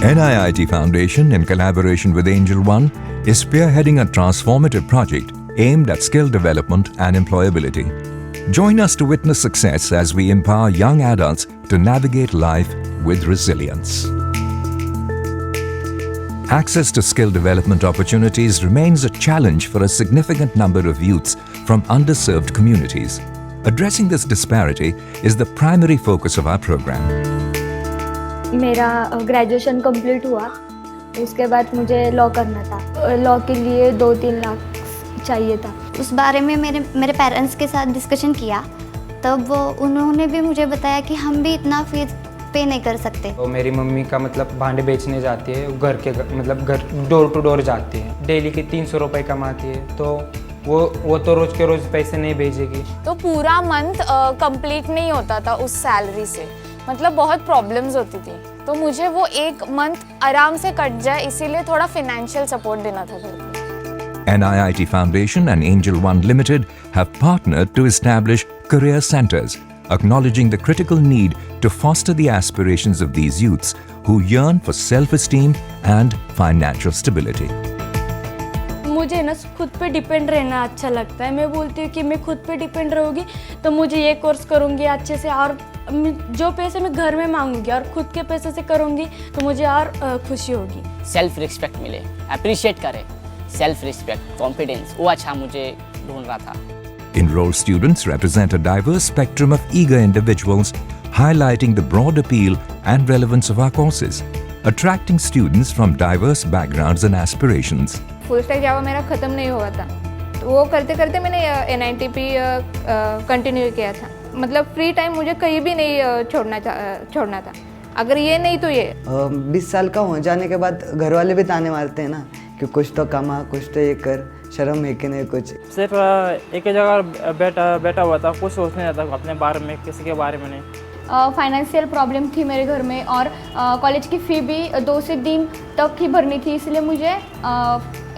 NIIT Foundation, in collaboration with Angel One, is spearheading a transformative project aimed at skill development and employability. Join us to witness success as we empower young adults to navigate life with resilience. Access to skill development opportunities remains a challenge for a significant number of youths from underserved communities. Addressing this disparity is the primary focus of our program. मेरा graduation complete हुआ, उसके बाद मुझे law करना था। Law के लिए 2-3 लाख चाहिए था। उस बारे में मेरे पेरेंट्स के साथ डिस्कशन किया, तब उन्होंने भी मुझे बताया कि हम भी इतना फीस पे नहीं कर सकते। तो मेरी मम्मी का मतलब भांडे बेचने जाती है, घर डोर टू डोर जाती है, डेली के 300 रुपये कमाती है, तो वो तो रोज़ के रोज़ पैसे नहीं भेजेगी। तो पूरा मंथ कंप्लीट नहीं होता था उस सैलरी से, मतलब बहुत प्रॉब्लम्स होती थी। तो मुझे वो एक मंथ आराम से कट जाए, इसीलिए थोड़ा फाइनेंशियल सपोर्ट देना था घर को। NIIT Foundation and Angel One Limited have partnered to establish career centers, acknowledging the critical need to foster the aspirations of these youths who yearn for self-esteem and financial stability. मुझे ना खुद पे depend रहना अच्छा लगता है। मैं बोलती हूँ कि मैं खुद पे डिपेंड रहूँगी तो मुझे ये कोर्स करूँगी अच्छे से, और जो पैसे मैं घर में मांगूंगी और खुद के पैसे से करूँगी तो मुझे और खुशी होगी। सेल्फ रिस्पेक्ट मिले, अप्रिशिएट करें, सेल्फ रिस्पेक्ट, कॉन्फिडेंस, वो अच्छा मुझे ढूंढ रहा था। Enrolled students represent a diverse spectrum of eager individuals, highlighting the broad appeal and relevance of our courses, attracting students from diverse backgrounds and aspirations. Full stack Java मेरा ख़त्म नहीं हुआ था, तो वो करते करते मैंने NITP कंटिन्यू किया था। मतलब फ्री टाइम मुझे कहीं भी नहीं छोड़ना था, अगर ये नहीं तो ये। 20 साल का हो जाने के बाद घर वाले भी ताने मारते हैं ना कि कुछ तो कमा, कुछ तो ये कर, शर्म है कि नहीं कुछ। सिर्फ एक ही जगह बैठा हुआ था, कुछ सोचने नहीं था अपने बारे में, किसी के बारे में नहीं। फाइनेंशियल प्रॉब्लम थी मेरे घर में, और कॉलेज की फ़ी भी 2 से 3 तक ही भरनी थी, इसलिए मुझे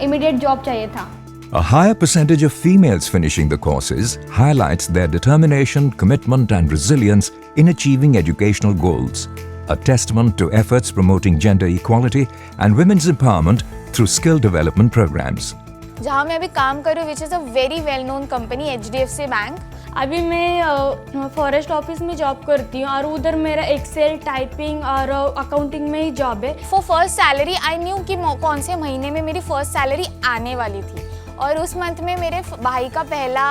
इमीडिएट जॉब चाहिए था। A higher percentage of females finishing the courses highlights their determination, commitment and resilience in achieving educational goals, a testament to efforts promoting gender equality and women's empowerment through skill development programs. जहाँ मैं अभी काम कर रही हूँ, which is a very well known company, HDFC bank. अभी मैं forest office में जॉब करती हूँ और उधर मेरा एक्सेल, टाइपिंग और अकाउंटिंग में ही जॉब है। For first salary I knew कि कौन से महीने में मेरी फर्स्ट सैलरी आने वाली थी, और उस मंथ में मेरे भाई का पहला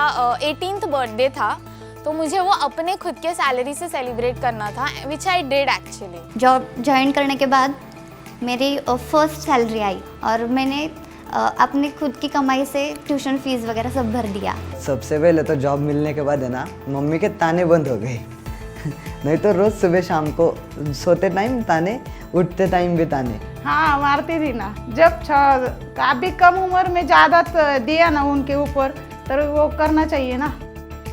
18th बर्थडे था, तो मुझे वो अपने खुद के सैलरी से सेलिब्रेट करना था, which I did actually. Job join करने के बाद मेरी फर्स्ट सैलरी आई और मैंने अपनी खुद की कमाई से ट्यूशन फीस वगैरह सब भर दिया। सबसे पहले तो जॉब मिलने के बाद है ना, मम्मी के ताने बंद हो गए। नहीं तो रोज़ सुबह शाम को सोते टाइम ताने, उठते टाइम भी ताने। हाँ, मारती थी ना। जब काफ़ी कम उम्र में ज़्यादा दिया ना उनके ऊपर, तो वो करना चाहिए ना।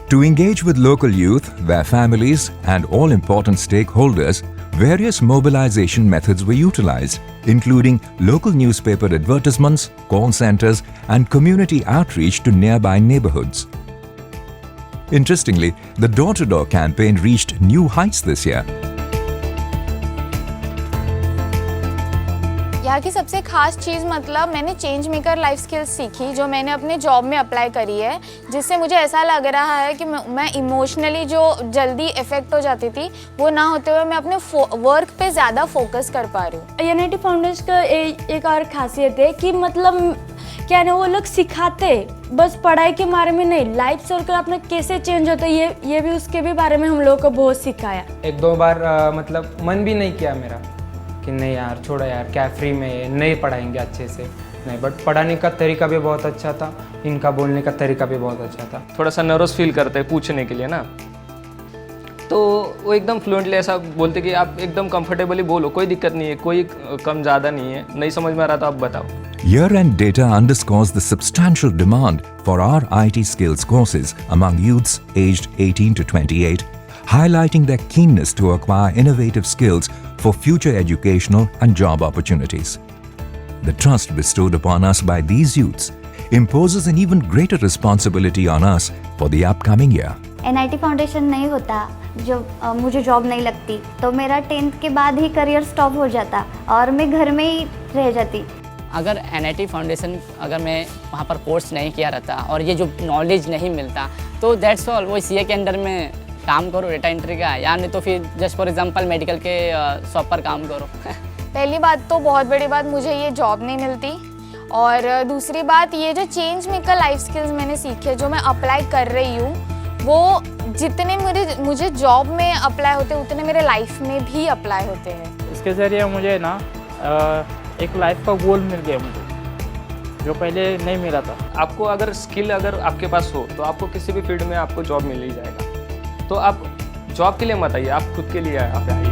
To engage with local youth, their families and all important stakeholders, various mobilization methods were utilized, including local newspaper advertisements, call centers, and community outreach to nearby neighborhoods. Interestingly, the door-to-door campaign reached new heights this year. यहाँ की सबसे खास चीज़, मतलब मैंने change maker life skills सीखी, जो मैंने अपने जॉब में अप्लाई करी है, जिससे मुझे ऐसा लग रहा है कि मैं इमोशनली जो जल्दी इफेक्ट हो जाती थी, वो ना होते हुए मैं अपने वर्क पे ज़्यादा फोकस कर पा रही हूँ। NIT फाउंडेशन का एक और खासियत है कि मतलब क्या ना, वो लोग सिखाते बस पढ़ाई के बारे में नहीं, लाइफ सर्कल अपना कैसे चेंज होता है, ये भी उसके भी बारे में हम लोगों को बहुत सिखाया। 1-2 बार मतलब मन भी नहीं किया मेरा कि नहीं यार छोड़ो यार, क्या फ्री में नहीं पढ़ाएंगे अच्छे से, नहीं, बट पढ़ाने का तरीका भी बहुत अच्छा था, इनका बोलने का तरीका भी बहुत अच्छा था। थोड़ा सा नर्वस फील करते हैं पूछने के लिए ना, तो वो एकदम फ्लुएंटली ऐसा बोलते कि आप एकदम कंफर्टेबली बोलो, कोई दिक्कत नहीं है, कोई कम ज़्यादा नहीं है, नहीं समझ में आ रहा तो आप बताओ। Year-end data underscores the substantial demand for our IT skills courses among youths aged 18 to 28, highlighting their keenness to acquire innovative skills for future educational and job opportunities. The trust bestowed upon us by these youths imposes an even greater responsibility on us for the upcoming year. NIT foundation नहीं होता, जो मुझे job नहीं लगती, तो मेरा 10th के बाद ही करियर स्टॉप हो जाता और मैं घर में ही रह जाती। अगर NIT फाउंडेशन अगर मैं वहाँ पर कोर्स नहीं किया रहता और ये जो नॉलेज नहीं मिलता, तो दैट्स ऑल, वो CA के अंडर में काम करो डेटा एंट्री का, या नहीं तो फिर जस्ट फॉर एग्जांपल मेडिकल के शॉप पर काम करो। पहली बात तो बहुत बड़ी बात, मुझे ये जॉब नहीं मिलती, और दूसरी बात ये जो चेंज मेकर लाइफ स्किल्स मैंने सीखे, जो मैं अप्लाई कर रही हूँ, वो जितने मुझे जॉब में अप्लाई होते हैं उतने मेरे लाइफ में भी अप्लाई होते हैं। इसके ज़रिए मुझे ना एक लाइफ का गोल मिल गया मुझे, जो पहले नहीं मिला था। आपको अगर स्किल अगर आपके पास हो तो आपको किसी भी फील्ड में आपको जॉब मिल ही जाएगा। तो आप जॉब के लिए मत आइए, आप खुद के लिए आप आइए।